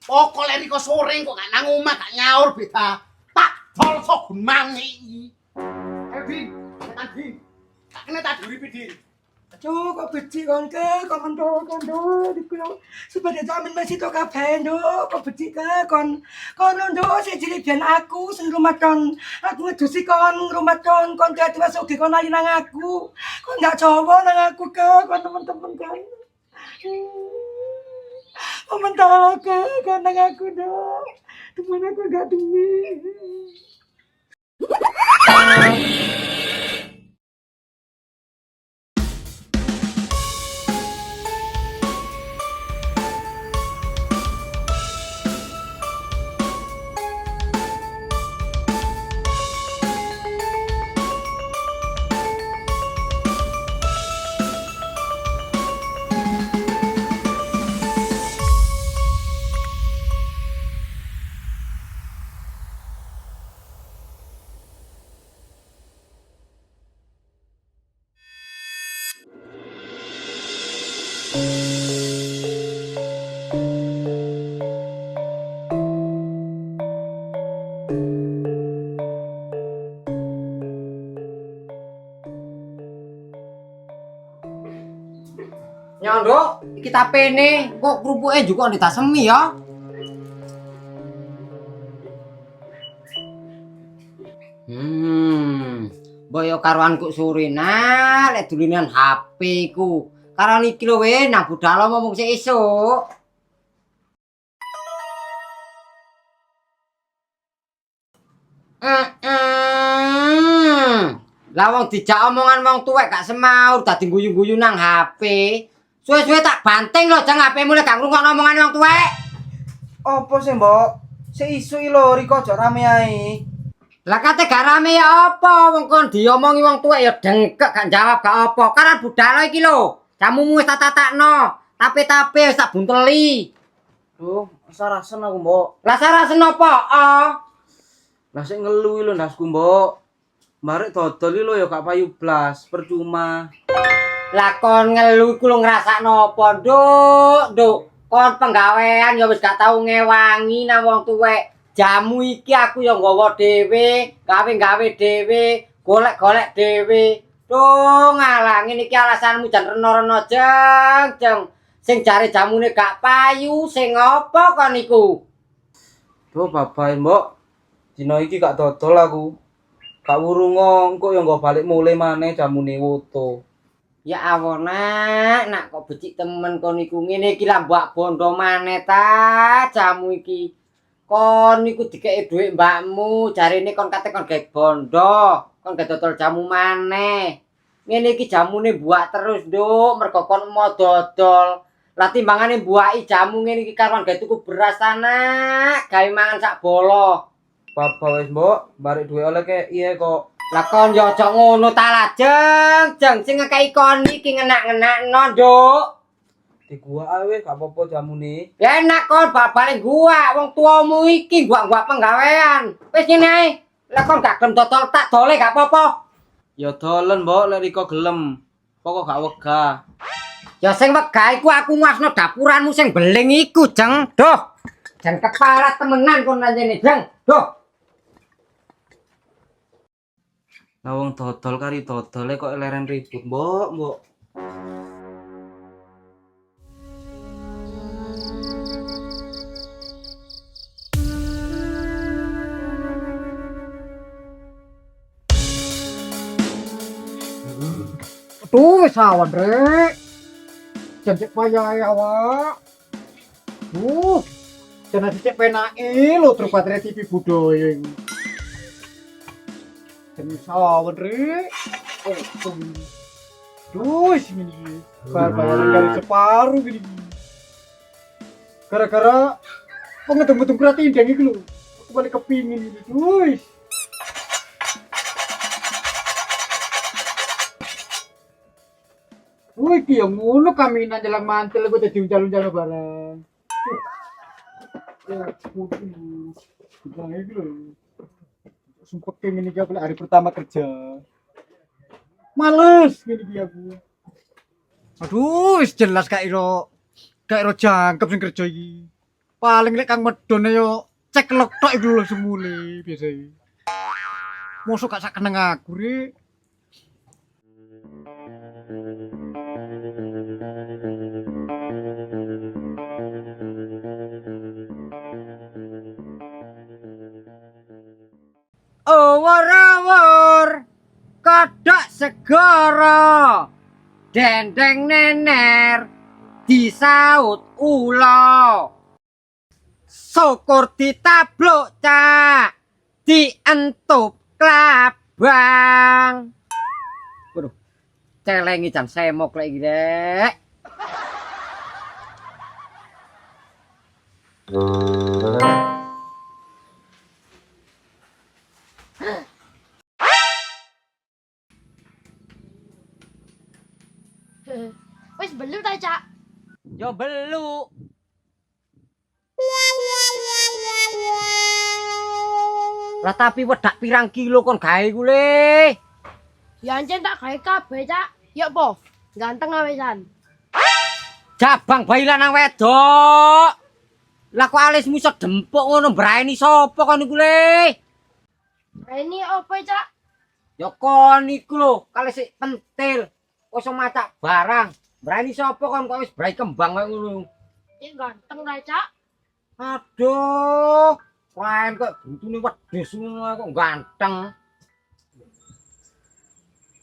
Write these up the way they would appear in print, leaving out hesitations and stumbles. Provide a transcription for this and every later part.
Pokoknya Riko sore kok gak nang omah gak nyaur beda. Tak tol sok mangi. Ayo Din, cepetan Din. Tak kena tak duripi Din. Aduh, kok becik kon ke, kon kondo, dikulo supaya jamin masih to kabeh nduk, kok becik ke kon. Kon nduk sik cilik biyen aku sing rumah kon. Aku ngedusi kon rumah kon dadi masuk ge kon lali nang aku. Kon gak cowo nang aku ke, kon temen-temen kan. Mentah ke, kon nang aku nduk. Temen aku gak duwe. Nyondok, iki tapene kok krupuke juga ditasemi ya. Boyo karuanku surina lek dulinan HP ku. Karo iki lho we nang budal ngomong sik esuk. Lah wong dijak omongan wong tuwek gak semaur dadi guyu-guyu nang HP. Suwe-suwe tak banting lho jang HP mulai gak ngrungokno omongan wong tuwek. Apa sih, Mbok? Sik isu iki lho Riko aja rame ae. Lah kate gak rame ya apa wong kon diomongi wong tuwek ya dengkek gak jawab gak apa. Karan budal iki lho. Jamumu wis tak tatakno. Tape-tape wis tak bunteli. Duh, sarasen aku, Mbok. Lah sarasen apa? Lah sik ngelu lho ndasku, Mbok. Barek dodol iki lho ya gak payu blas, percuma. Lah kon ngelu iku lho ngrasakno apa, Nduk? Kon penggawean ya wis gak tau ngewangi nang wong tuwek. Jamu iki aku ya nggawa dhewe, gawe dhewe, golek-golek dhewe. Duh, ngalangi iki alasanmu jan reno-reno jeng. Sing jare jamune gak payu, sing apa kon iku? Duh, babae, Mbok. Dina iki gak dodol aku. Gak wurungo, engko ya nggo balik mulai maneh jamune woto. Ya Allah nak kok becik temen kon iku ngene iki lah mbak bondo maneh ta jamu iki. Kon niku dikeki dhuwit mbakmu, jarine kon kate kon gawe bondo, kon gawe dodol jamu maneh. Ngene iki jamune buak terus, Nduk, mergo kon mau dodol. Lah timbangane buaki jamu ngene iki karuan gawe tuku beras anak, gawe mangan sak bolo. Baba wis, Mbok, barek duwe oleh kek iya kok. Lah kon yo aja ngono ta lah, jeng sing ngekeki kon iki ngenak-ngenakno, Nduk. Di gua ae wis gak apa-apa jamune. Ya enak kon bal-bale gua, wong tuamu iki gua penggawean. Wis ngene ae. Lah kon gak gelem dodol tak dole gak apa-apa. Ya dolen, Mbok, lek Riko gelem. Pokok gak wegah. Ya sing wegah iku aku nguasno dapuranmu sing beling iku, Jeng. Duh. Jan kepala temenan kon anjene, Jeng. Duh. Lah wong dodol kari dodole kok leren ribut, Mbok. Aduh, wis awan rek. Jancik payah awak. Jangan cek penake lho truk baterai TV budaya iki. Jangan awan rek. Duh, ini bayaran dari separuh gini. Gara-gara pengetung-pentung kreatif indang iki lho. Aku balik kepingin ini. Duh. Wih, iki yang ngono kami nak jalan mantel gue dadi uncal-uncal barang. Ya, putih. Bilang iki lho. Sumpah pengen iki aku hari pertama kerja. Males ngene iki aku. Aduh, wis jelas gak iro jangkep sing kerja iki. Paling lek kang medone yo ceklek tok iku lho semule biasa. Mosok gak sak keneng aku rek. Owor-owor kodhok segara dendeng nener disaut ula syukur ditabluk cak dientup klabang. Waduh, celengi jan semok lek iki rek. Wis belu ta, Cak? Yo belu. Lah tapi wedak pirang kilo kon gawe ku le? Ya ancen tak gawe kabeh, Cak. Ya apa? Ganteng awesan. Jabang bayi lanang wedok. Lah kok alismu iso dempuk ngono mbraini sapa kon iku le? Ini apa, Cak? Ya kon iku lho, kali sik pentil. Wis macak barang. Mbraini sapa kon kok wis brai kembang koyo ngono. Ya ganteng ta, Cak. Aduh, lain kok buntune wedhus ngono kok ganteng.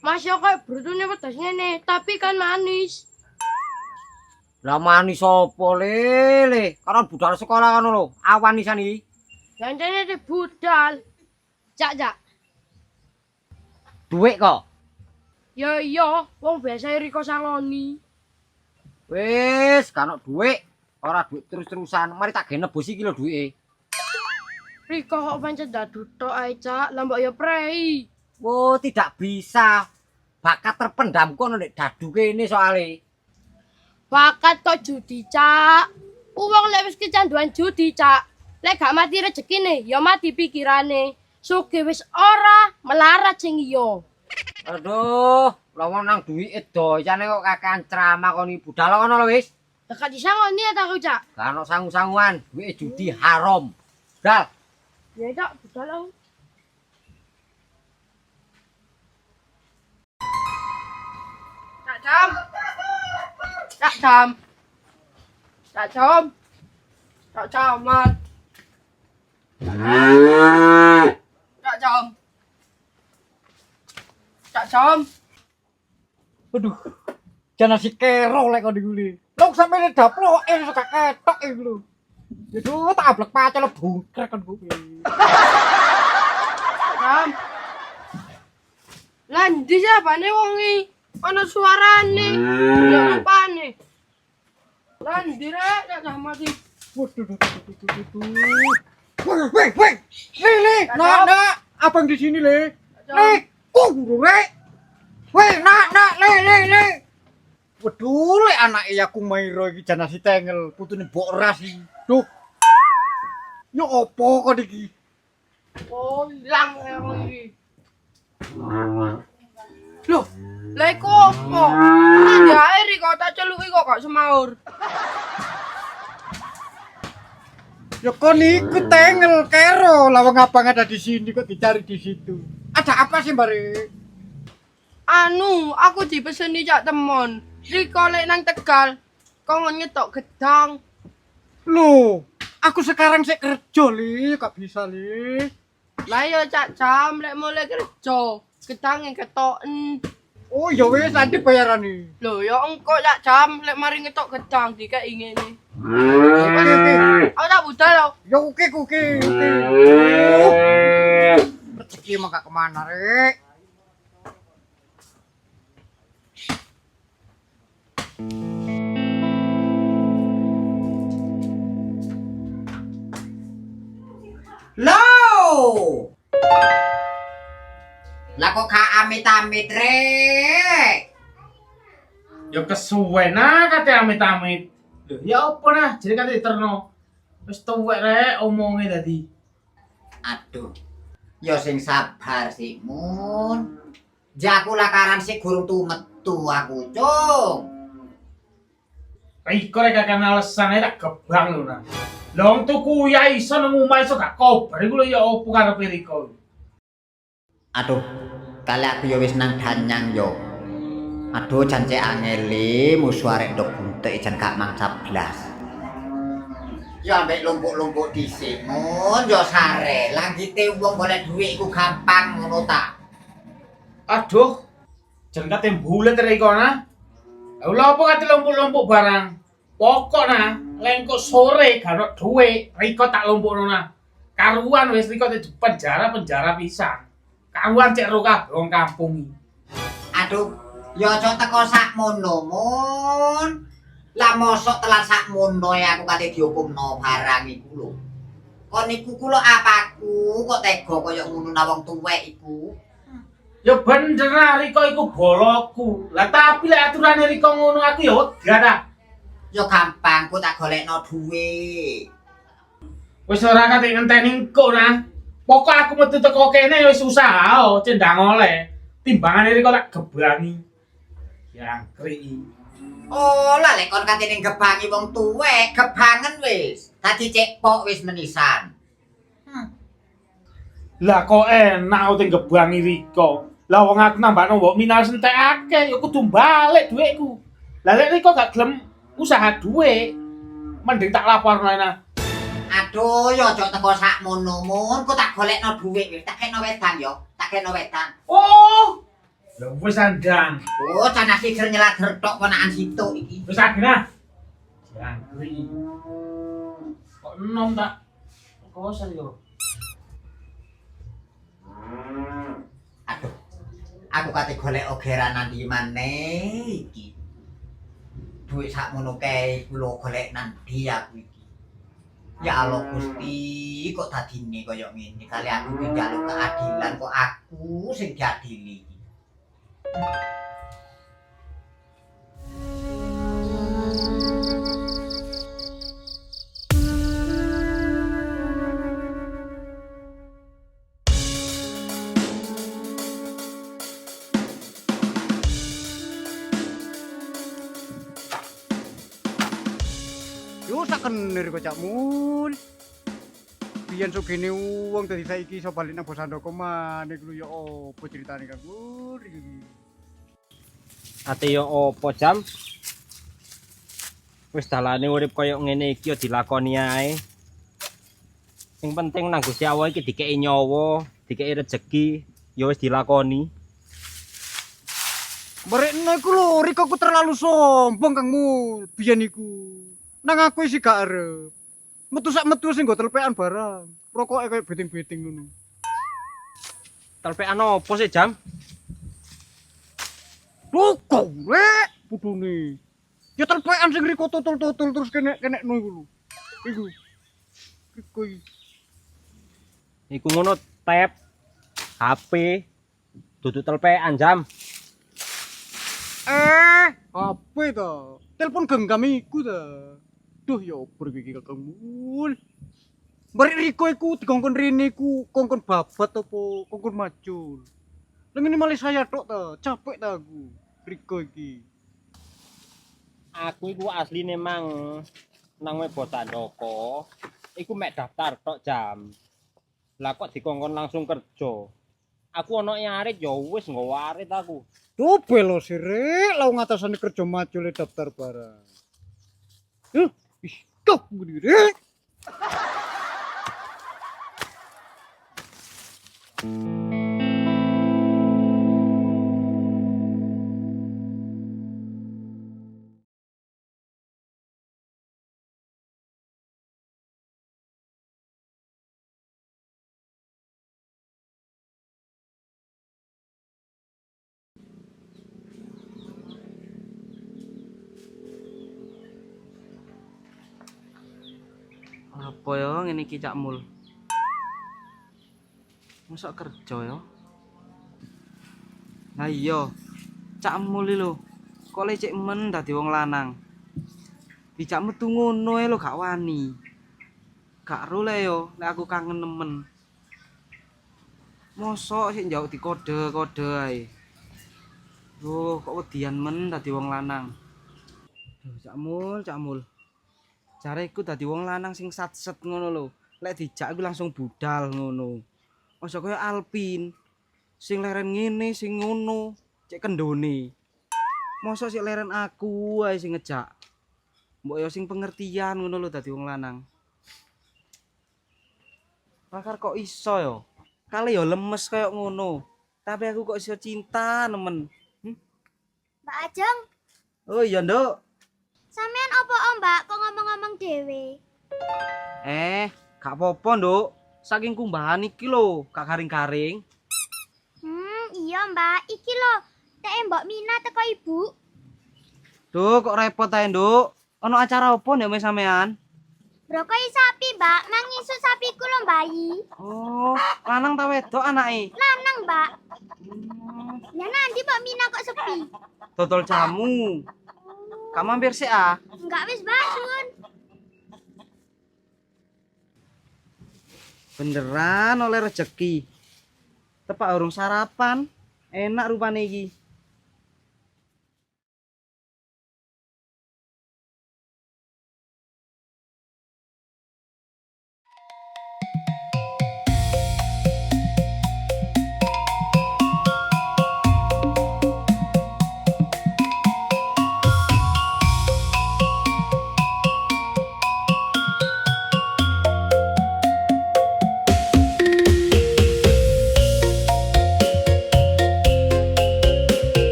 Mas yo kayak brutune wedhus ngene, tapi kan manis. Lah manis sapa le? Karena budal sekolah ngono lho, awan isan iki. Jancane di budal. Cak. Duit kok. Ya iya, wong biasa Riko Saloni. Wis, kan duit. Ora duit terus-terusan. Mari tak gawe nebus iki lho duwike. Riko kok pancen dadu tok ae, Cak. Lah mbok yo prei. Oh, tidak bisa. Bakat terpendam kono nek dadu kene soalé. Bakat kok judi, Cak. Wong lek wis kecanduan judi, Cak. Lek gak mati rezekine, ya mati pikirane. Sugih wis ora, melarat sing iya. Aduh, lawan nang duwike doyane kok kakean ceramah kon iki budal kono lho wis. Dekat disangoni ya tak, Cak. Gak ono sangu-sanguan, duwike judi haram. Dal. Ya, Cak, budal aku. Cak Jam. Cak Jam. Cak Jam. Cak Jaman. Cak Jam. Cak Jam. Aduh. Jangan si kero lek kon iku le. Lho sampe daploke iso gak ketok iku lho. Aduh, tak ablek pacel bungkrek kon kuwi. Jam. Lah ndi sabane wong iki? Ana suarane. Ya apane? Lah ndi rek Cak Jaman iki? Waduh. Weh. Le. Nak. Abang di sini le. Le. Guru rek. Weh, nak, le. Waduh, le anake aku Mairo iki jan nasi tengel, putune mbok ras iki. Duh. Yo opo kok iki? Oh, ilang wong iki. Loh, lha iku opo? Nanti ae Riko tak celuki kok gak semaur. Ya kon iku tengel kero, lawang abang ada di sini kok dicari di situ. Ada apa sih, Bare? Anu, aku dipeseni Cak Temon. Riko lek nang Tegal, kongon nyetok gedang. Loh, aku sekarang sik kerja li, gak bisa li. Lah ya Cak Jam lek mulai kerja, gedang yang ketoken. Oh ya wis nanti bayarane. Loh ya engko Cak Jam lek mari ngetok gedang dikek ngene. Aku tak budal lho. Ya oke. Rezeki mah gak kemana rek. Loh. Lah kok gak amit-amit rek? Ya kesuwen ah kate amit-amit. Lho, ya apa nah, jadi kate diterno. Wis tuwek rek omonge tadi. Aduh. Ya sing sabar sih, Mun. Jaku lakaran sik gurung metu aku, Cung. Riko rek kakek alasan ae tak gebang lho nah. Lah wong tuku ya iso nang omah iso gak kobar iku lho ya opo karepe Riko. Aduh, kali aku ya wis nang danyang yo. Aduh, jan cek angele musuh arek ndok buntek jan gak mangsa blas. Ya ambek lumpuk-lumpuk dhisik, mun yo sare. Langgite wong golek dhuwit iku gampang ngono ta. Aduh. Jan kate bulet Riko nah. Lah opo kate lumpuk-lumpuk barang. Pokok nah, lengkok sore gak ono dhuwit, Riko tak lumpukno nah. Karuan wis Riko di penjara pisan. Karuan cek ro kabeh wong kampung iki. Aduh, yo aja teko sakmono, Mun. Lah mosok telat sakmono ya aku kate dihukumno barang iku lho. Kon niku ku lho apaku kok tega kaya ngono nang wong tuwek iku. Ya bener lah Riko iku bolokku. Lah tapi lek aturane Riko ngono aku ya wegah ta. Yo gampang ku tak golekno dhuwit. Wis ora kate ngenteni engko nah. Pokok aku metu teko kene wis usaha cendang oleh. Timbangane Riko tak gebangi. Jangkrik. Oh, lah lek kon kate ning gebangi wong tuwek, gebangen wis. Dadi cekpok wis menisan. Lah kok enak uting gebangi Riko. Lah wong aku nambahno mbok minal sentekake ya kudu balik dhuwitku. Lah lek Riko gak gelem usaha dhuwit, mending tak laporno nah. Aduh, yo aja teko sakmono, Mun. Ku tak golekno dhuwit wis. Tak kena wedan yo. Tak kena wedan. Oh. Lah wis andang. Oh, canas siger nyelader tok ponakan situ iki. Wis akhirnya. Jangkrik. Kok enom tak? Kosan yo. Aduh. Aku kate golek ogeran nang ndi maneh iki. Duit sakmono kae kula golek nang ndi aku iki. Ya Allah Gusti, kok dadine kaya ngene. Kali aku ki njaluk keadilan kok aku sing diadili. Yo sakenir kok Cak Mul. Biyen sugene wong dadi saiki iso balik nang Bosandoko maneh ku yo opo critane Kang Mul iki. Ate yo opo jam? Wis dalane urip koyo ngene iki yo dilakoni ae. Sing penting nang Gusti Allah iki dikeki nyawa, dikeki rejeki, yo wis dilakoni. Barekno iku lho, Riko ku terlalu sombong Kang Mul. Biyen iku. Nang aku isi gak arep. Metu sak metu sing nggo telpekan barang. Rokoke koyo beting-beting ngono. Telpekan opo sih jam? Rokok rek putune. Ya telpekan sing Riko tutul-tutul terus kene-kenekno iku lho. Iku. Iku. Iku ngono tap HP dudu telpekan jam. Apa to? Telepon genggam iku ta. Duh ya opo iki Kakang Mul. Barek Riko iku digongkon rene iku kongkon babat apa kongkon macul. Lah ngene malah saya tok ta, capek ta aku. Riko iki. Aku iku asline mang nang Bosandoko. Iku mek daftar tok jam. Lah kok dikongkon langsung kerja. Aku ono nyarit ya wis nggawa arit aku. Tuh belo sirek lau ngatasane kerja macul daftar barang. Stop berdiri. Apa ya ngene iki Cak Mul? Mosok kerja ya? Lah iya, Cak Mul iki lho. Kok lecek men dadi wong lanang. Dijak metu ngono ae lho gak wani. Gak ro le yo, lek aku kangen nemen. Mosok sik njauk dikode-kode ae. Duh, kok wedian men dadi wong lanang. Duh, Cak Mul, Cak Mul. Jareku dadi wong lanang sing satset ngono lho. Lek dijak iku langsung budal ngono. Aja kaya Alpin. Sing leren ngene, sing ngono, cek kendone. Mosok sik leren aku ae sing ngejak. Mbok yo sing pengertian ngono lho dadi wong lanang. Makar kok iso yo? Kale yo lemes kaya ngono. Tapi aku kok iso cinta nemen. Mbak Ajeng, Oh iya, Nduk. sampean opo Mbak kok ngomong-ngomong dhewe? Gak apa-apa, Nduk. Saking kumbahan iki lho, gak garing-garing. Iya Mbak, iki lho, teke Mbok Mina teko Ibu. Duh, kok repot ae, Nduk. Ono acara opo nek sampean? Brokoi sapi Mbak, nang ngisuk sapiku lho bayi. Oh, lanang ta wedok anake? Lanang Mbak. Ya nanti Mbok Mina kok sepi? Dodol jamu. Kamu mampir sih ah? Enggak wis basun. Beneran oleh rezeki. Tepak urung sarapan. Enak rupane iki.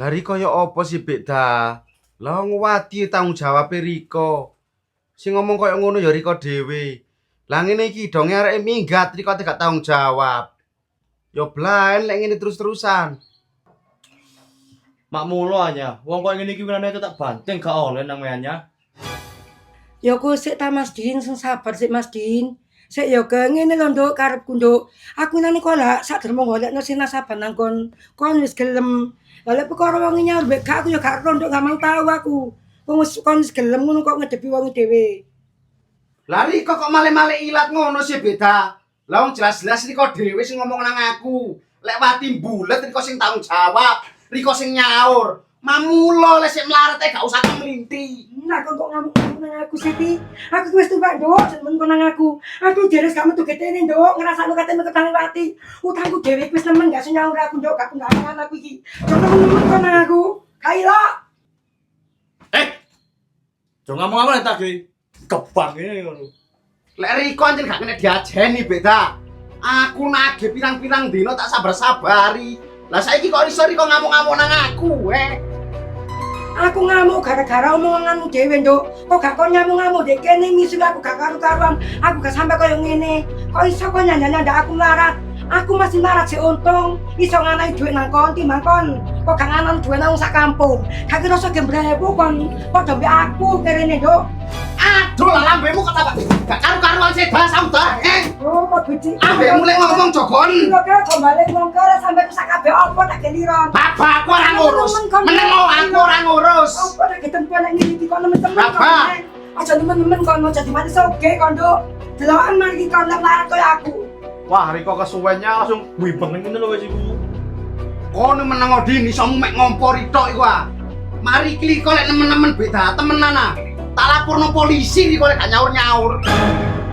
Lah Riko ya apa sih Bekda? Lah ngwati tanggung jawab Riko. Sing ngomong koyo ngono ya Riko dhewe. Lah ngene iki donge areke minggat Riko gak tanggung jawab. Ya blaen lek ngene terus-terusan. Mak mulo aja. Wong koyo ngene iki winane tak banting gak oleh nang meanya. Ya ku sik ta Mas Din, sing sabar sik Mas Din. Sik ya ke ngene lho Nduk karepku Nduk. Aku nang kolak sak dermo golekno sing nasaban nang kon wis gelem. Lah lek perkara wong nyaur mbek gak aku ya gak ro Nduk, gak mau tahu aku. Wong wis kon wis gelem ngono kok ngedepi wong dhewe. Lah Riko kok male-male ilat ngono sih Beda. Lah wong jelas-jelas Riko dhewe sing ngomong nang aku. Lek wati mbulet Riko sing tanggung jawab, Riko sing nyaur. Mamulo lek sik mlarat gak usah kemelinti. Nah kok ngamuk nang aku Siti. Aku wis tuwek Nduk, jeneng kon nang aku. Aku deres gak metu getene Nduk, ngrasakno katene ketang wati. Utangku dhewe wis nemen gak sing nyaur aku Nduk, gak penggawean aku iki. Nemen kon nang aku. Kaila. Jangan ngomong-ngomong tadi. Kebang ini ngono. Lek Riko anjen gak kena diajeni Beda. Aku nagih pirang-pirang dino tak sabar-sabari. Lah saiki kok iso Riko ngamuk-ngamuk nang aku, Aku ngamuk gara-gara omonganmu dhewe Nduk. Kok gak kon ngamuk-ngamuk dek kene misul aku gak karu-karuan. Aku gak sampe koyo ngene. Kok iso kok nyanyi-nyanyi ndak aku melarat. Aku masih melarat sih untung. Iso nganai duit nang kon timbang kon. Kok gak nganan duit nang sak kampung. Gak kira iso gembrebu kon. Kok dombe aku kerene Nduk. Aduh lah lambemu kok tambah gak karu-karuan seda sauda, Oh kok beci. Ambek mulai ngomong jogon. Kok kembali ngomong karo sampe sak kabeh opo tak keliron. Bapakku ora ngurus. Meneng aku ora ngurus. Opo tak ketempo nek ngene iki kok nemen-nemen kok. Bapak. Aja nemen-nemen kon jadi mati soge kon Nduk. Delokan mari kon melarat koyo aku. Wah, Riko kesuwennya langsung wibeng ngene lho wis iku. Kono meneng Odin iso mek ngompori tok iku ah. Mari iki kok lek nemen-nemen Beda temenan ah. Tak laporno polisi Riko lek gak nyaur-nyaur.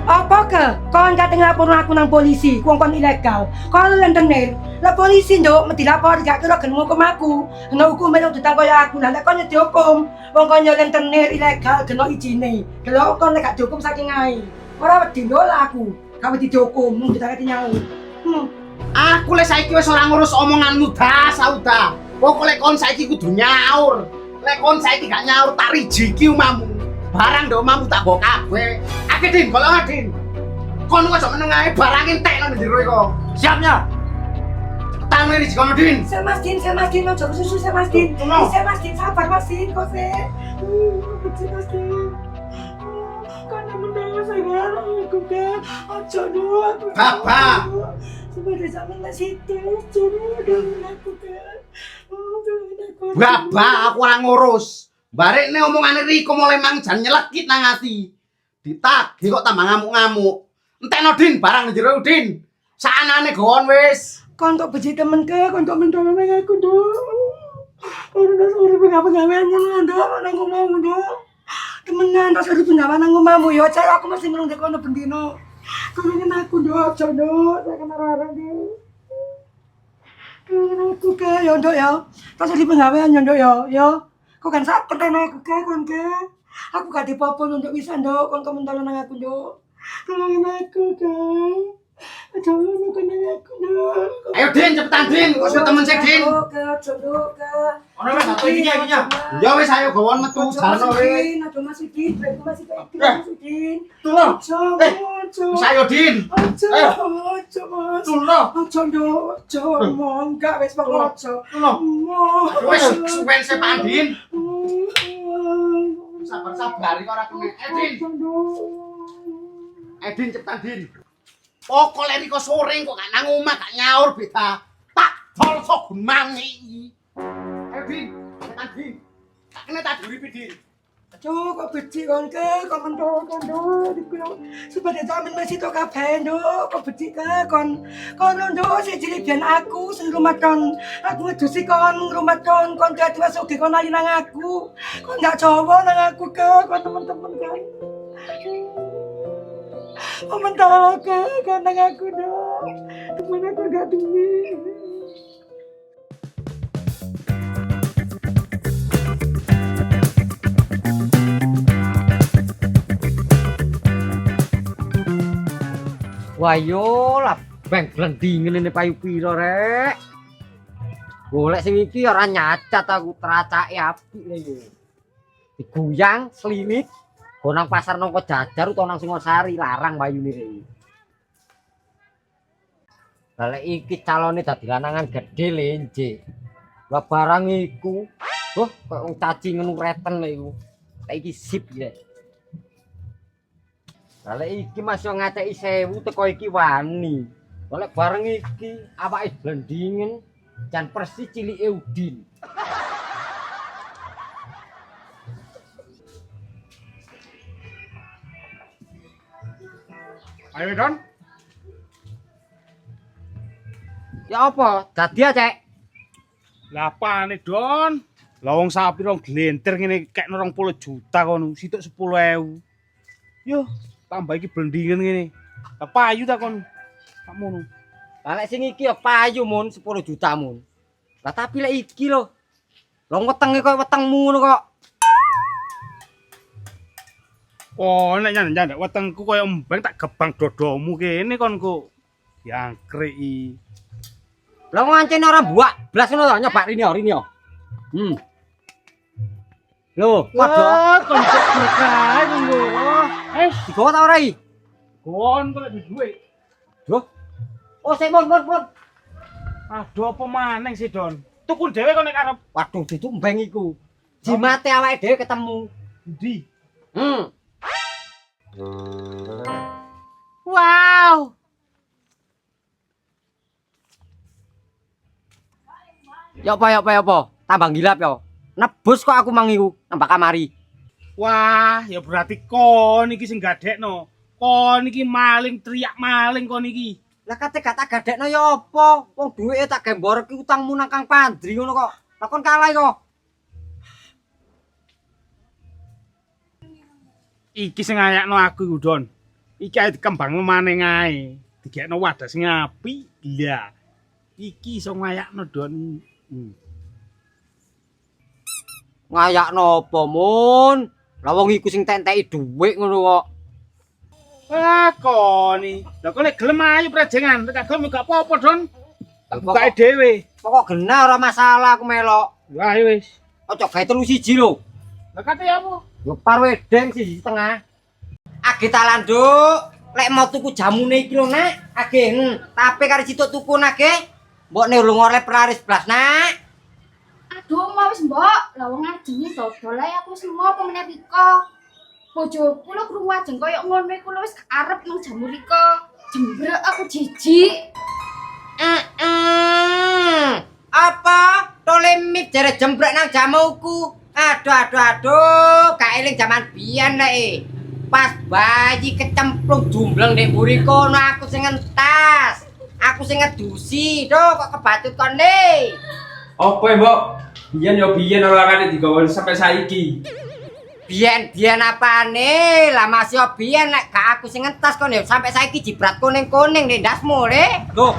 Apa ke? Kon kate nglapor aku nang polisi, wong kon ilegal. Kon lentenir. Lah polisi Nduk mesti lapor gak kira gen hukum aku. Kena hukum melok ditang koyo aku. Lah lek kon dihukum, wong kon yo lentenir ilegal kena izine. Delok kon lek gak dihukum saking ae. Ora wedi Nduk lah aku. Gak wedi dihukum, mung ditangeti nyaur. Aku lek saiki wis ora ngurus omonganmu dah sauda. Pokoke lek kon saiki kudu nyaur. Lek kon saiki gak nyaur tak rijiki omahmu. Barang ndok omahmu tak mbok kabeh. Akeh Din, golong Din. Kon kok meneng ae barang entek nang jero iko. Siapnya. Cepetan meri kono Din. Saya Mas Din, ojo susu saya Mas Din. Saya Mas Din, sabar Mas Din, kok sih. Mas Din. larang aku ke. Ojo dulu aku. Bapak. Supaya zaman masih itu. Ojo dulu aku ke. Babak aku ora ngurus. Barek ne omongane Riko mulai mang jan nyelekit nang ati. Ditagih kok tambah ngamuk-ngamuk. Entekno Din barang jero Din. Saanane gowon wis. Kon kok beci temen ke, kon kok mentolong aku dong. Udah suruh pengawean yang ada nang omamu dong. Temenan terus suruh pengawean nang omamu yo, cek aku masih menung dek kono bendino. Kono aku dong, jodoh, saya kena larang deh. Aku ke yo nduk yo. Terus suruh pengawean yo nduk yo. Kok kan sak ketene aku ke kon ke. Aku gak dipopo nduk bisa nduk, kon mentolong nang aku nduk. Tolongin aku ke. Tolong aku nduk. Ayo Din cepetan Din, kok sudah temen sik Din. Jodoh ke. Ono wis satu iki ya. Ya wis ayo gowon metu jano wis. Aduh masih Din, masih Din. Tulung. Ojo. Wis ayo Din. Ojo, Mas. Tulung. Ojo nduk, ojo. Enggak wis pokok ojo. Tulung. Wis suwen sepan Din. Sabar-sabar iki ora kene. Din cepetan Din. Pokoke Riko sore kok gak nang omah gak nyaur beda. Tak tol sogun mangi iki. Din, cepetan Din. Tak kene tak duripi Din. Cuk, kok beci kon ke, kon nduk. Supaya jamin masih to kabeh nduk, kok beci ke kon nduk sik cilik biyen aku sing rumah kon. Aku ngedusi kon rumah kon dadi masuk ke kon ali nang aku. Kon gak cowo nang aku ke, kon temen-temen kan. Mentol ke, kon nang aku nduk. Temen aku gak duwe. Wah yo lah beng glendingen ini payu piro rek. Golek sing iki ora nyacat aku tracake apik lho yo. Diguyang slinik go nang pasar nang Jajar utawa nang Singosari larang payune rek. Lah iki calone dadi lanangan gedhe lenje. Lah barang iku kok wong caci ngenu reten lho iku. Lah iki sip ya. Lah iki Mas yo ngaceki 1000 teko iki wani. Golek bareng iki awake blendingen jan persis cilike Udin. Ayo Don. Ya apa? Dadi ya, Cek. Lah apane Don? Lah wong sapi rong glenter ngene kek 20 juta kono, situk 10.000. Yo, tambah iki blendingen ngene. Lah payu ta kono. Sakmono. Lah lek sing iki ya payu mun 10 juta mun. Lah tapi lek iki lho. Lah wetenge koyo wetengmu ngono kok. Oh, nek nyandak wetengku koyo embeng tak gebang dodomu kene kon kok. Diangkreki. Lah ngancene ora buak, blas ngono to nyobak rini yo. Lho, padha kon cek berkah ngono. digawa ta ora iki? Gon kok lek duwe. Duh. Oh, sik mun. Aduh apa maneng sih Don? Tuku dhewe kok nek arep. Waduh, ditumbeng iku. Jimate awake dhewe ketemu. Endi? Wow. Ya apa? Tambah gilap yo. Nebus kok aku mang iku nambah kamari. Wah, ya berarti kon iki sing gadekno. Kon iki maling teriak maling kon iki. Lah kate gak tak gadekno ya apa? Wong duwike tak gemborke utangmu nang Kang Pandri ngono kok. Lah kon kalah kok. Iki sing ngayakno aku iku Don. Iki ae dikembangno maneng ae. Digekno wadah sing apik. Lah. Iki iso ngayakno Don. Ngayakno apa mun? Lah wong iku sing tenteki dhuwit ngono kok. Wah, koni. Lah kok nek gelem ayo prejengan, nek gelem gak apa-apa, Don. Bukae dhewe. Pokok genah ora masalah aku melok. Wah, ayo wis. Ojo gawe 3 lho. Lah kate apa? Yo par wedeng 1,5. Age talanduk, lek mau tuku jamune iki lho, Nak. Age, tapi karo cituk tuku nage. Mbok ne ulung oleh peraris blas, Nak. Aduh, mau wis mbok. Lah wong ngajeni dodol ae aku semua pemeneh Riko. Bojo kula krungu ajeng koyo ngono kula wis arep nang jamu rika. Jembrek aku jijik. Apa? Tolemit jare jembrek nang jamuku. Aduh, gak eling jaman biyen nek. Pas bayi kecemplung jumbleng nek mburi kono aku sing entas. Aku sing ngedusi, kok kebatut kon le. Apa mbok? Biyen yo biyen olahraga digawe sampai saiki. Biyen apane? Lah masih biyen nek gak aku sing ngentas kon ya sampai saiki jibrat kuning-kuning nek ndasmu le. Loh,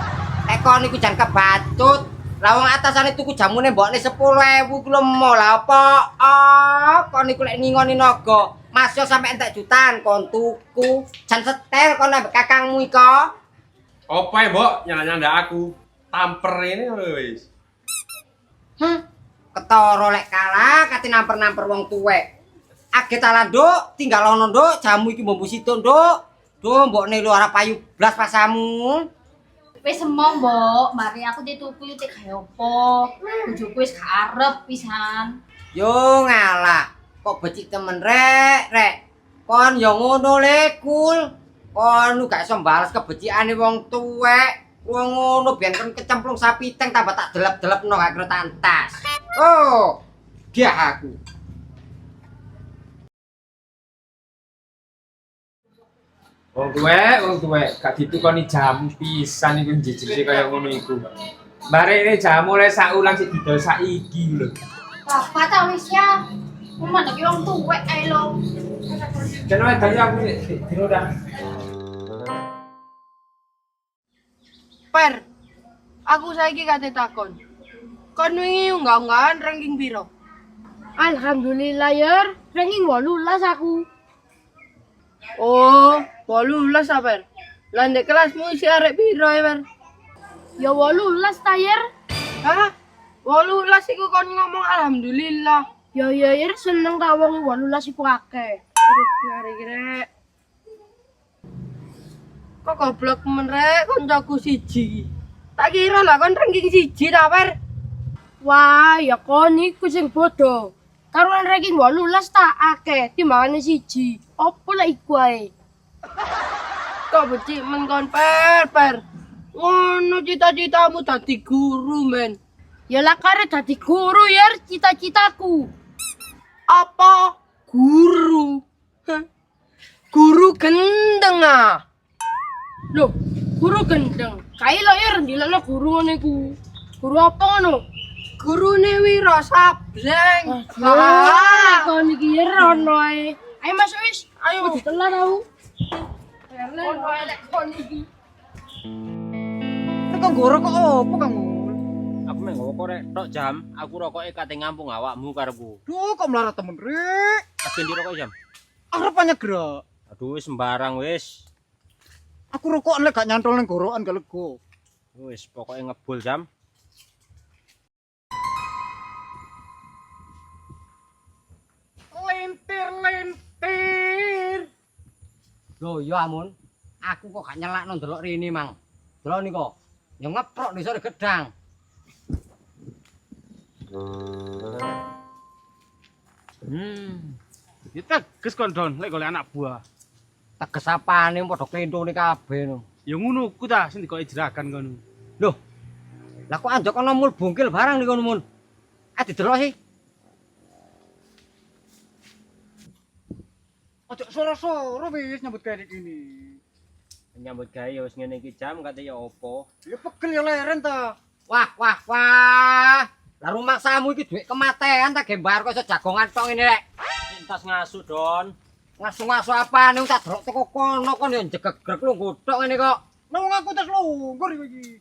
nek kon iku jan kebatut. Lah wong atasane tuku jamune mbokne 10.000 ku lho mo. Lah apa? Kon iku lek ngingoni naga, masih sampai entek jutaan kon tuku. Jan setel kon ambek kakangmu iko. Apa mbok nyala-nyala aku? Tamper ini wis. Ketara lek kalah kate namper-namper wong tuwek. Aget ala nduk, tinggal ono nduk, jamu iki mbok situ nduk. Duh, mbokne lho ora payu blas pasamu. Wis semong, Mbok. Mari aku dituku tek gawe opo. Bojoku wis gak arep pisan. Yo ngalah, kok becik temen rek. Kon yo ngono le, Kul. Kon gak iso bales kebecikane wong tuwek. Wong ngono biyen kon kecemplung sapiteng tambah tak delep-delepno gak kira tantas. Oh, dia aku. Wong tuwek gak ditukoni jamu pisan iku njijik kaya ngono iku. Barene jamu le sak ulang sik didol saiki lho. Bapak ta wis ya. Mana ki wong tuwek ae lho. Jan wae aku diroda. Per. Aku saiki kate takon. Kon wingi unggah-unggahan ranking piro? Alhamdulillah, Yer. Ranking 18 aku. Oh, 18 apa? Lah ndek kelasmu isi arek piro, Yer? Ya 18 ta, Yer. Hah? 18 iku kon ngomong alhamdulillah. Ya Yer seneng ta wong 18 iku akeh. Aduh, arek-arek. Kok goblok men rek koncoku siji. Tak kira lah kon ranking siji ta, Per. Wah, ya kon iku sing bodoh. Karuan ranking 18 tak akeh timbangane siji. Opo lah iku ae? Kok becik men kon Per. Ngono cita-citamu dadi guru, men. Ya lah kare dadi guru ya cita-citaku. Apa guru? Hah? Guru gendeng ah. Loh, guru gendeng. Kae lo ya ndilekno guru ngene iku. Guru apa ngono? Gurune Wira Sableng. Kon iki rono ae. Ayo masuk wis. Ayo ditelan aku. Ono elek kon iki. Kok goro kok opo kamu? Aku mek nggawa korek tok jam, aku rokoke kate ngampung awakmu karepku. Duh, kok melarat temen rek. Agen di rokok jam. Arepane gerak. Aduh wis sembarang wis. Aku rokokan lek gak nyantol ning gorokan gak lego. Wis pokoke ngebul jam. Lentir. Loh, ya amun. Aku kok gak nyelakno ndelok rene, Mang. Delok niko. Ya ngeprok di sore gedang. Kita teges kon Don, lek golek anak buah. Teges apane padha klentone kabeh no. Ya ngono ku ta sing dikoki jeragan kono. Loh. Lah kok anjok ana mul bungkil barang nih kono mun. Didelok sih. Ojo soro-soro wis nyambut gawe iki. Nyambut gawe ya wis ngene iki jam kate ya opo. Ya pegel ya leren ta. Wah. Lah rumaksamu iki dhuwit kematean ta gembar kok iso jagongan tok ngene rek. Entas ngasuh Don. Ngasu-ngasu apane tak delok teko kono kon ya jegegrek lu godhok ngene kok. Lah wong aku tes lunggur iki.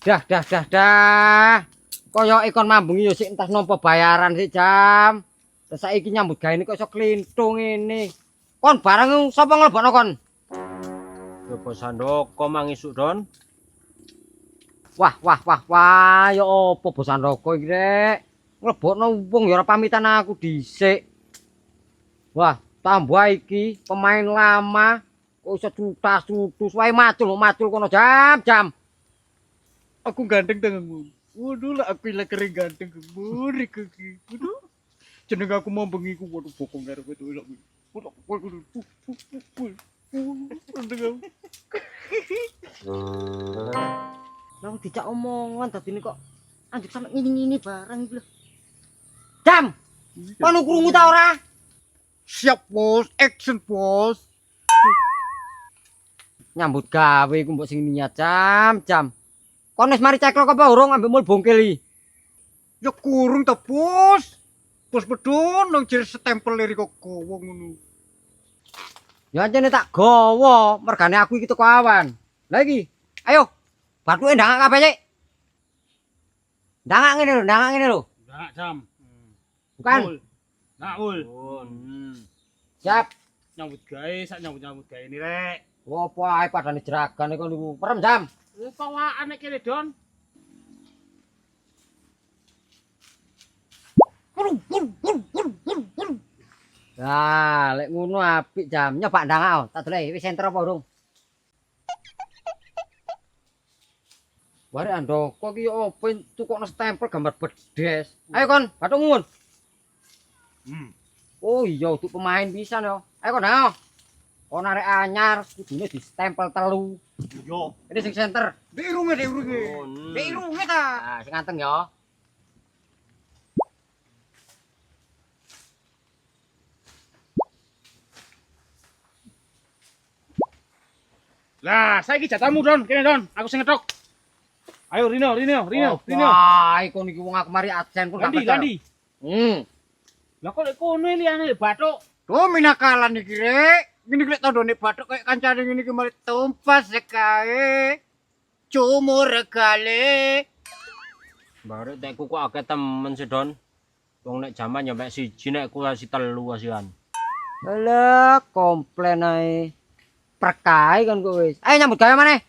Dah. Kaya ikon mambungi ya sik entas nampa bayaran sik jam. Terus saiki nyambut gawe kok iso klinthung ngene. Kon barang sapa nglebokno kon? Ya bos Sandoko mang isuk Don. Wah, ya apa bosan roko iki rek? Nglebokno wong ya ora pamitan aku dhisik. Wah, tambah iki pemain lama kok iso cutas-cutus wae macul kono jam. Aku ganteng tanganmu. Waduh lah aku lek kering ganteng kebur iki. Waduh. Jeneng aku mau bengi ku waduh bokong karo kowe. Lah dijak omongan dadine kok anjuk sampe ngini-ngini barang iki lho. Jam. Kono krungu ta ora? Siap bos, action bos. Nyambut gawe ku mbok sing niat jam. Kono wis mari ceklok apa urung ambek mul bongkel iki? Ya kurung ta bos. Bos bedon nang jere stempel leri kok gowo ngono. Ya ancene tak gawa, mergane aku iki teko awan. Lah iki, ayo. Bathuke ndangak kabeh sik. Ndangak ngene lho. Ndak jam. Bukan. Nak ul. Siap. Nyambut gawe, sak nyambut gawe ini rek. Opo ae padane jeragan iku niku. Perem jam. Pawaan nek kene Don. Lah, lek ngono apik jam. Nyoba ndangak tak delok wis enter apa urung? Bare andoko ki yo opo tukokno stempel gambar bedes. Ayo kon, bathuk ngun. Oh iya, untuk pemain bisa yo. Ayo kon, ayo. Kon arek anyar kudune di stempel 3. Yo, Ini sing center. dek irunge. Dek irunge ta. Nah, sing anteng yo. Lah, saiki jatamu Don, kene Don. Aku sing ngetok. Ayo Rino. Wah, iku niki wong aku mari absen pun gak percaya. Gandi. Lah kok lek kono liyane bathuk. Tuh minakalan iki rek. Ngene lek tandone bathuk kayak kancane ngene iki mari tumpas sekae. Cumur regale. Bare tekku kok akeh temen sih Don. Wong nek jaman ya mek siji nek ku si 3 asian. Alah, komplain ae. Perkai kan kowe wis. Ayo nyambut gawe maneh.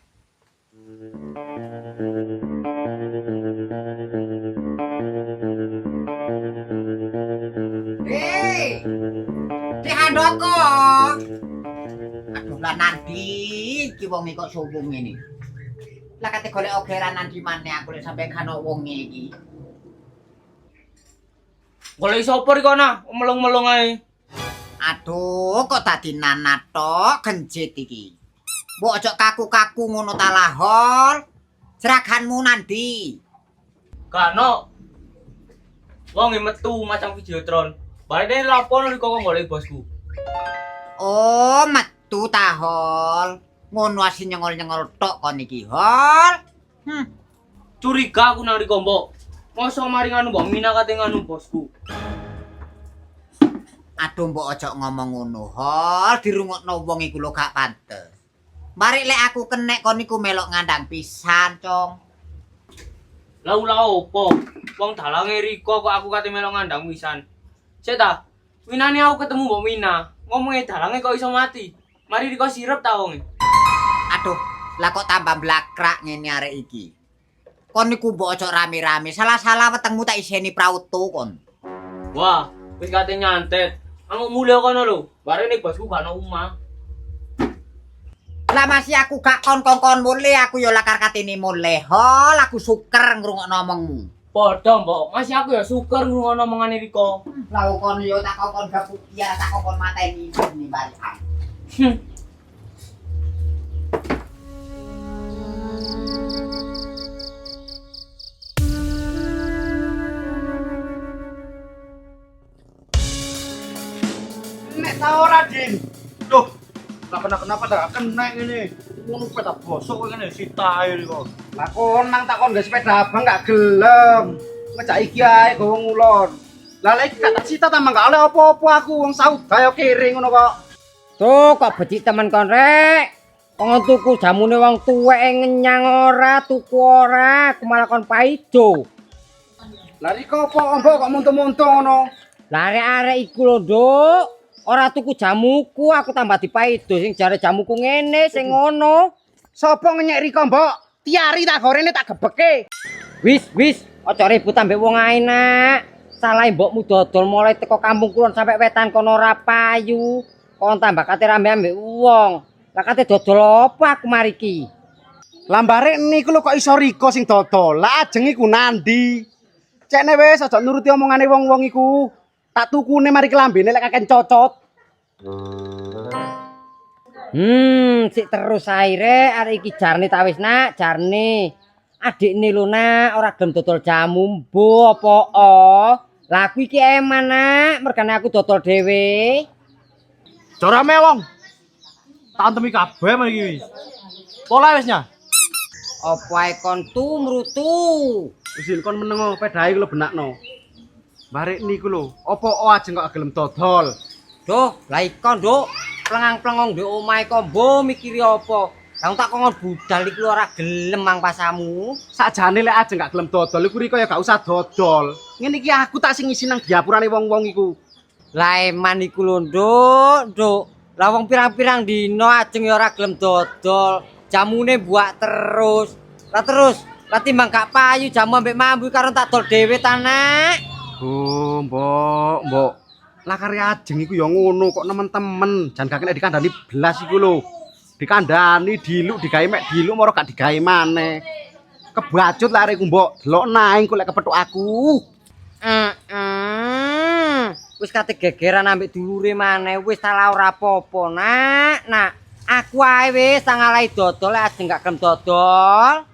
Di handoko. Aduh lah nanti iki wong kok sombong ngene. Lah kate golek ogeran nanti maneh aku lek sampe kan wong iki. Golek sapa iki kono? Melung-melung ae. Aduh, kok dadi nanat tok genjit iki. Mbok ojo kaku-kaku ngono ta lahol. Seraganmu nanti. Kano. Wong metu macam videotron. Barene lapor kok golek bosku. Oh, metu ta hol. Ngono asih nyengol-nyengol tok kon iki, hol. Curiga aku nang riko mbok. Mosok mari nganu mbok Mina kate nganu bosku. Aduh mbok ojo ngomong ngono, hol. Dirungokno wong iku lho gak pantes. Mari lek aku kenek kon niku melok ngandang pisan, Cong. Lah ulah opo? Wong dalange riko kok aku kate melok ngandang wisan. Cek ta, winane aku ketemu mbok Mina. Ngomongnya dalange kok iso mati. Mari riko sirep ta wonge. Aduh, lah kok tambah blakrak ngene arek iki. Kon niku mbok ojo rame-rame, salah-salah wetengmu tak iseni prauto kon. Wah, wis kate nyantet. Kamu mulya kono lho. Barene bosku gak ono omah. Lah masih aku gak kon-kon mulai, aku yo lakar katene mulai. Hol, aku suker ngrungokno omongmu. Padha, Mbok. Masih aku ya syukur ngono omongane Riko. Lah kon yo tak kon gak ya tak kon mateni ini barikan. Nek ta ora, Din. Duh, kenapa tak kena ngene. Ngono sepeda bosok ngene sitae kok. Lah kon nang tak kon nggo sepeda abang gak gelem. Ngejak iki ae go ngulon. Lah lek gak tak sita tamang gak oleh apa-apa aku wong sauda yo kiri ngono kok. Tuh kok becik temen kon rek. Wong tuku jamune wong tuwek ngenyang ora, tuku ora, aku malah kon paido. Lah Riko apa mbok kok muntung-muntung ngono? Lah arek-arek iku lho, Nduk. Ora tuku jamuku, aku tambah dipaido sing jare jamuku ngene sing ngono. Sopo ngenyek Riko, Mbok? Tiari tak gorene tak gebeke. Wis, aja ribut ambek wong ae, Nak. Salah mbokmu dodol mulai teko kampung kulon sampai wetan kono ora payu. Kon tambah kate rame ambek wong. Lah kate dodol apa aku mari ki? Lambare niku lho kok iso Riko sing dodol. Lah ajeng iku nandi? Cekne wis aja nuruti omongane wong-wong iku. Tak tukune mari kelambene lek kakek cocot. Sik terus ae arek iki jarne ta wis nak, jarne. Adikne lho nak ora gelem dodol jamu mbo apa Lah aku iki eman nak, mergane aku dodol dhewe. Jora mewong. Tantemi kabeh men iki wis. Pola wis nya. Apa ae kon tumrutu? Wis kon menengo pedahe ku lho benakno. Barek niku lho, apa ajeng kok gelem dodol? Duh, lah ikon, Nduk. Plengang-plengong ndek omahe kok mbo mikiri apa? Lah tak kongon budal iki ora gelem mang pasamu. Sakjane lek ajeng gak gelem dodol iku Riko ya gak usah dodol. Ngene iki aku tak sing ngisi nang diapurane wong-wong iku. Lah eman iku lho, Nduk. Lah wong pirang-pirang dina ajeng ya ora gelem dodol. Jamune buak terus. Lah timbang gak payu jamu ambek mambu karo tak dol dhewe ta, Nak. Oh, mbok. Lah kare ajeng iku ya ngono kok nemen-temen. Jan gak kena dikandani blas iku lho. Dikandani diluk digawe mek diluk moro gak digawe maneh. Kebacut lah arek mbok, delok naing kok lek kepethuk aku. Wis kate gegeran ambek dulure maneh wis salah ora apa-apa, Nak. Aku ae wis tak ngalahi dodol lek ajeng gak gelem dodol.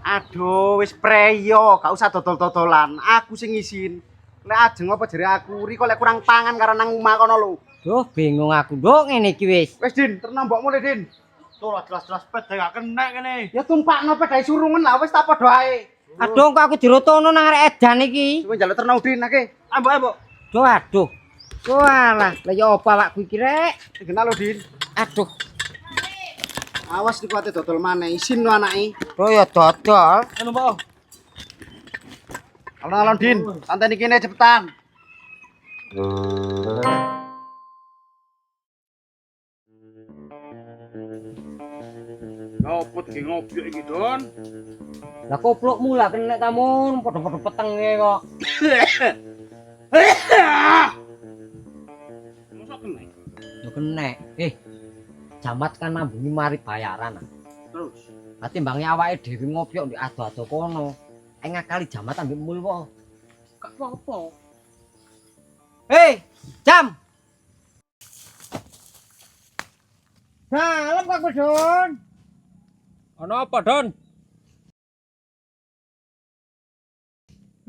Aduh, wis preyo, gak usah dodol-dodolan. Aku sing ngisin. Lek ajeng apa jare aku, Riko lek kurang pangan karo nang omah kono lho. Duh, bingung aku, Nduk, ngene iki wis. Wis Din, terno mbok mulih Din. Tuh jelas-jelas ped gak kena kene. Ya tumpakno pedahe surungan lah wis tak padha ae. Aduh, kok aku dirotono nang arek edan iki. Kowe njaluk terno Din ake. Ambok. Aduh. Walah, lah ya apa awakku iki rek? Dikenal lho Din. Aduh. Awas Riko ate dodol maneh, isin lho anake. Oh ya dodol. Anu mbok. Alon-alon Din, santeni kene cepetan. Ngopo iki ngopi iki, Don? Lah koplokmu lah kena tamun, padha-padha petenge kok. Mosok kena. Ya kena. Jamat kan nambungi mari bayaran. Terus. Lah timbange awake dhewe ngopi kok ndek ado-ado kono. Ngakali jamat ambek mul kok. Gak apa-apa. Jam. Salam Kang Don. Ana apa, Don?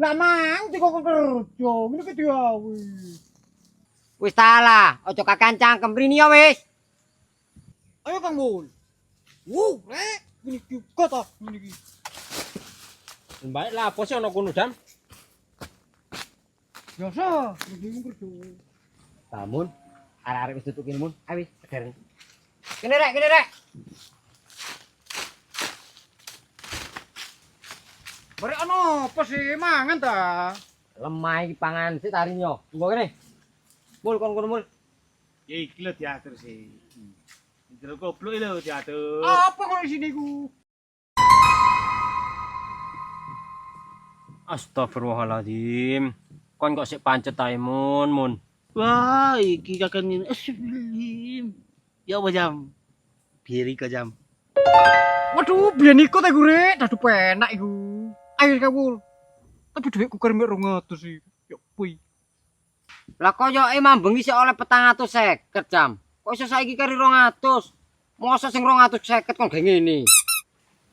Lah mang dikon kerja, ngene ki diawi. Wis salah, aja kakan cangkem rini ya wis. Ayo Kang Mul. Rek, ini juga ta ngene iki. Mbak lah apa sih ana kono, Dam? Biasa, iki kerja. Tamun, arek-arek wis tutuk kene mun. Ayo wis seger. Kene rek. Bare ana apa sih mangan ta? Lemah iki pangan sik tarinyo. Engko kene. Mul kon kono mul. Ya iki lho diatur sih. Jero goblok lho diatur. Apa kok di sini ku? Astagfirullahaladzim. Kon kok sik pancet ae mun. Wah, iki kakek ini. Astagfirullahaladzim. Ya apa jam? Biari ke jam. Waduh, biyen iku ta gure, dadu penak iku. Ayo Kang. Tapi dhuwitku karo mek 200 sih. Yo kuwi. Lah koyoke mambengi sik oleh 450 jam. Kok iso saiki kari 200? Mosok sing 250 kon gawe ngene.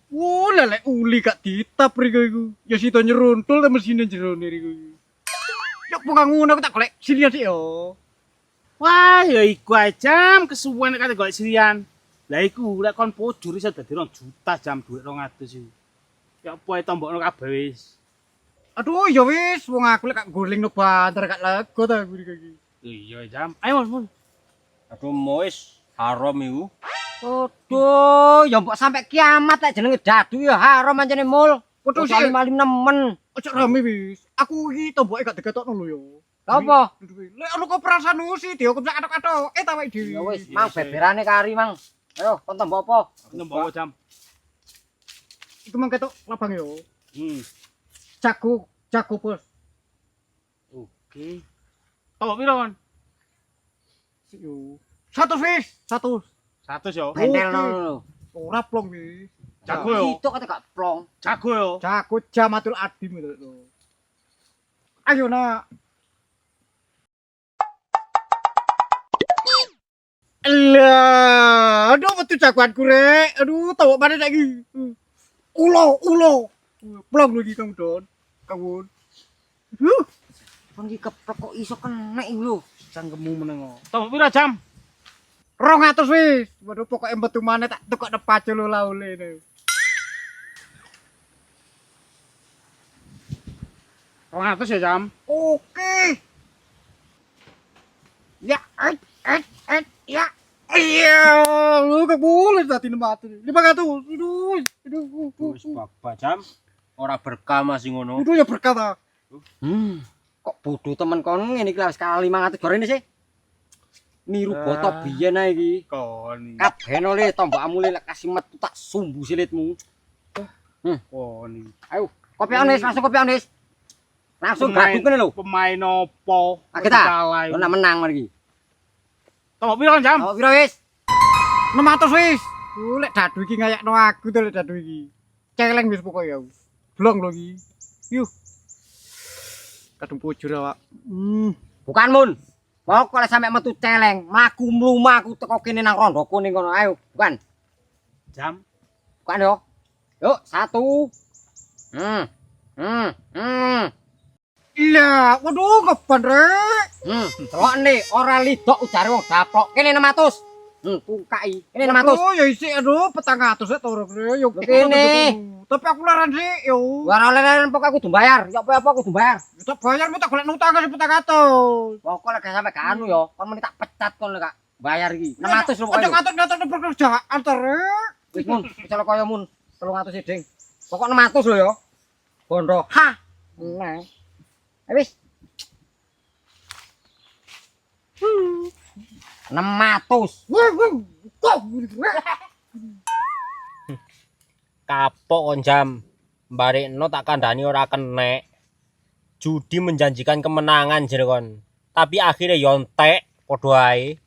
Wo, lelek uli gak ditap riko iku. Ya sito nyeruntul ta mesine jerone riko iku. Yo bukan ngono aku tak golek silian sik yo. Wah, ya iku ae jam kesuwen kate golek sirian. Lah iku lek kon pojur iso dadi 2 juta jam dhuwit 200 iku. Ya apa ae tombokno kabeh wis. Aduh, ya wis, wong aku lek gak golingno banter gak lego ta aku iki. Iya jam. Ayo mun. Aduh mois haram iku. Aduh, ya mbok sampe kiamat lek jenenge dadu ya haram anjene mul. Waduh, Kudu malim nemen. Ojo rame wis. Aku iki tomboke gak diketokno lho yo. Lah apa? Lek ono koperan sanusi dihukum sak katok-katok ta wek dhewe. Ya wis, mang beberane kari mang. Ayo, kon tombok apa? Tombok jam. Iku mang ketok labang yo. Hmm. Jago bos. Oke. Tombok piro kon? Yo. 100 wis, 100. 100 yo. Bentelno lho. Ora plong wis. Jago yo. Itu kate gak plong. Jago yo. Jago jamatul adim lho. Ayo nak. Lah, aduh metu jagoanku rek. Aduh, tawak mana lagi. Ulo. Plong lagi kamu Don. Kamu. Kon iki keplek kok iso kena iki lho. Cangkemmu meneng. Tong pira jam? 200 wis. Waduh pokoke metu maneh tak tukok nepace lho laule. 200 ya jam. Oke. Ya, ya. Iya, lu gak boleh tadi nematu. 500. Aduh. Wis bapak jam. Ora berkah masih ngono. Aduh ya berkata. Kok bodoh temen kon ngene iki wis kali 500 gorene sih. Niru boto biyen ae iki. Kon. Kabehno le tombokmu le lek kasih metu tak sumbu silitmu. Kon. Ayo, kopi onis, langsung kopi onis. Langsung gaduk kene lho. Pemain opo? Kaget ta? Lo nak menang mari iki. Tong pira jam? Oh, pira wis? 600 wis. Lek dadu iki ngayakno aku to lek dadu iki. Celeng wis pokoke aku. Blong lho iki. Yuh. Kadung pujur awak. Bukan mun. Pokoke sampe metu celeng, mlaku mlumaku teko kene nang rondo kuning kono. Ayo, bukan. Jam. Bukan yo. Yuk, 1. Lah, waduh keban rek. Delok nih, ora lidok ujare wong daplok. Kene 600. Tungkai. Kene 600. Oh, ya isi aduh 400 rek to rek. Yo Kene. Tapi aku laran sih yo. Ora oleh pokoke kudu bayar. Ya apa-apa kudu bayar. Tak bayarmu tak golek utang sing 400. Pokoke lek sampe gak anu yo, kon meni tak pecat kon lek gak bayar iki. 600 lho pokoke. Aja ngatur-ngatur pekerjaan to rek. Wis mun, misalnya kaya mun 300 ding. Pokok 600 lho ya. Bondo. Ha. Nah. Wis. 600. Kapok kon jam. Mbarekno tak kandhani ora kenek. Judi menjanjikan kemenangan jere kon. Tapi akhirnya yo entek padha ae.